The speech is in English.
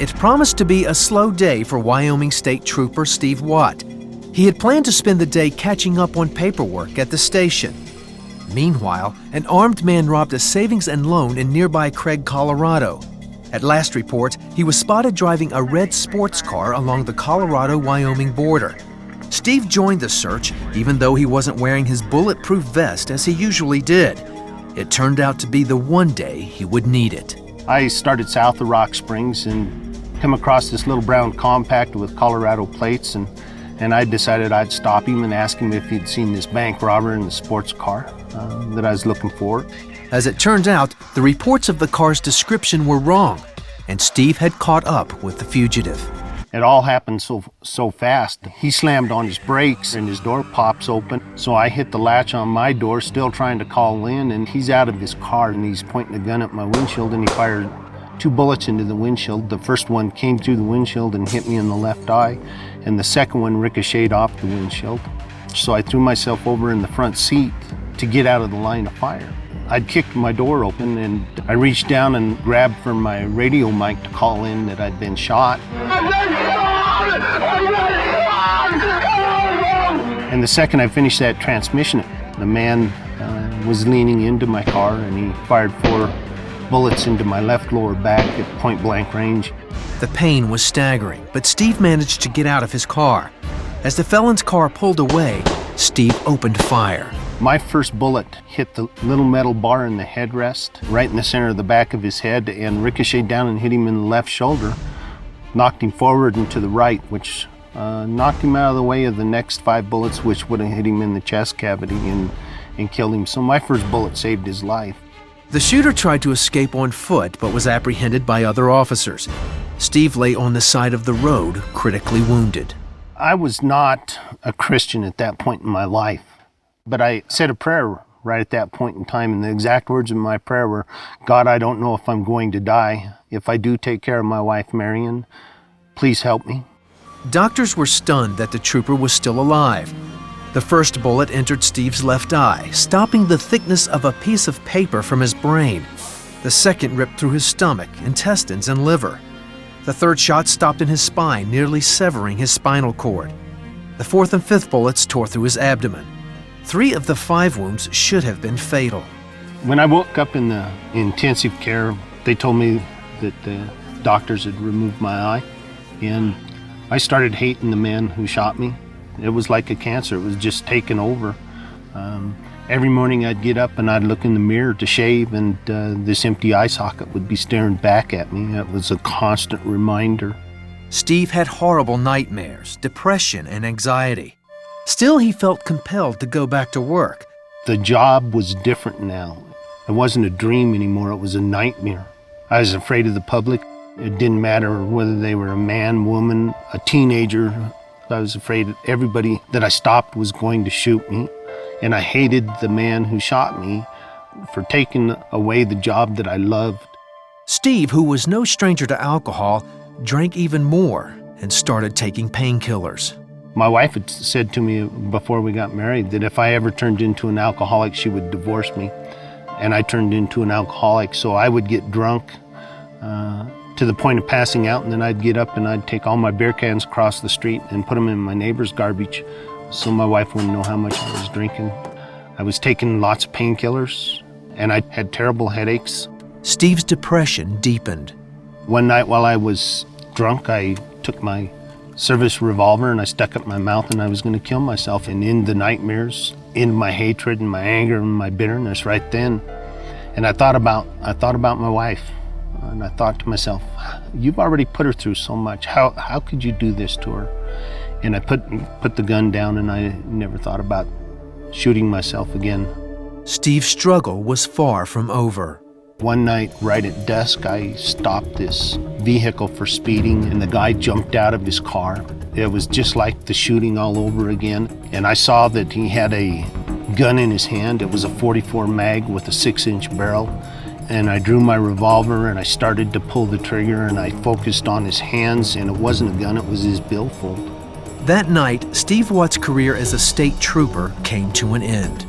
It promised to be a slow day for Wyoming State Trooper Steve Watt. He had planned to spend the day catching up on paperwork at the station. Meanwhile, an armed man robbed a savings and loan in nearby Craig, Colorado. At last report, he was spotted driving a red sports car along the Colorado-Wyoming border. Steve joined the search, even though he wasn't wearing his bulletproof vest as he usually did. It turned out to be the one day he would need it. I started south of Rock Springs and come across this little brown compact with Colorado plates, and I decided I'd stop him and ask him if he'd seen this bank robber in the sports car that I was looking for. As it turned out, the reports of the car's description were wrong, and Steve had caught up with the fugitive. It all happened so fast. He slammed on his brakes and his door pops open. So I hit the latch on my door, still trying to call in, and he's out of his car and he's pointing a gun at my windshield, and he fired 2 bullets into the windshield. The first one came through the windshield and hit me in the left eye, and the second one ricocheted off the windshield. So I threw myself over in the front seat to get out of the line of fire. I'd kicked my door open and I reached down and grabbed for my radio mic to call in that I'd been shot. And the second I finished that transmission, the man was leaning into my car and he fired 4 bullets into my left lower back at point blank range. The pain was staggering, but Steve managed to get out of his car. As the felon's car pulled away, Steve opened fire. My first bullet hit the little metal bar in the headrest, right in the center of the back of his head, and ricocheted down and hit him in the left shoulder, knocked him forward and to the right, which knocked him out of the way of the next 5 bullets, which would have hit him in the chest cavity and killed him. So my first bullet saved his life. The shooter tried to escape on foot, but was apprehended by other officers. Steve lay on the side of the road, critically wounded. I was not a Christian at that point in my life, but I said a prayer right at that point in time, and the exact words of my prayer were, God, I don't know if I'm going to die. If I do take care of my wife, Marion, please help me. Doctors were stunned that the trooper was still alive. The first bullet entered Steve's left eye, stopping the thickness of a piece of paper from his brain. The second ripped through his stomach, intestines, and liver. The third shot stopped in his spine, nearly severing his spinal cord. The fourth and fifth bullets tore through his abdomen. 3 of the 5 wounds should have been fatal. When I woke up in the intensive care, they told me that the doctors had removed my eye, and I started hating the man who shot me. It was like a cancer. It was just taking over. Every morning I'd get up and I'd look in the mirror to shave, and this empty eye socket would be staring back at me. It was a constant reminder. Steve had horrible nightmares, depression, and anxiety. Still, he felt compelled to go back to work. The job was different now. It wasn't a dream anymore. It was a nightmare. I was afraid of the public. It didn't matter whether they were a man, woman, a teenager. I was afraid that everybody that I stopped was going to shoot me. And I hated the man who shot me for taking away the job that I loved. Steve, who was no stranger to alcohol, drank even more and started taking painkillers. My wife had said to me before we got married that if I ever turned into an alcoholic, she would divorce me. And I turned into an alcoholic, so I would get drunk to the point of passing out, and then I'd get up and I'd take all my beer cans across the street and put them in my neighbor's garbage so my wife wouldn't know how much I was drinking. I was taking lots of painkillers, and I had terrible headaches. Steve's depression deepened. One night while I was drunk, I took my service revolver and I stuck it in my mouth, and I was going to kill myself. And in the nightmares, in my hatred and my anger and my bitterness right then, and I thought about my wife, and I thought to myself, you've already put her through so much. How could you do this to her? And I put the gun down, and I never thought about shooting myself again. Steve's struggle was far from over. One night, right at dusk, I stopped this vehicle for speeding, and the guy jumped out of his car. It was just like the shooting all over again, and I saw that he had a gun in his hand. It was a .44 mag with a 6-inch barrel, and I drew my revolver and I started to pull the trigger, and I focused on his hands, and it wasn't a gun, it was his billfold. That night, Steve Watt's career as a state trooper came to an end.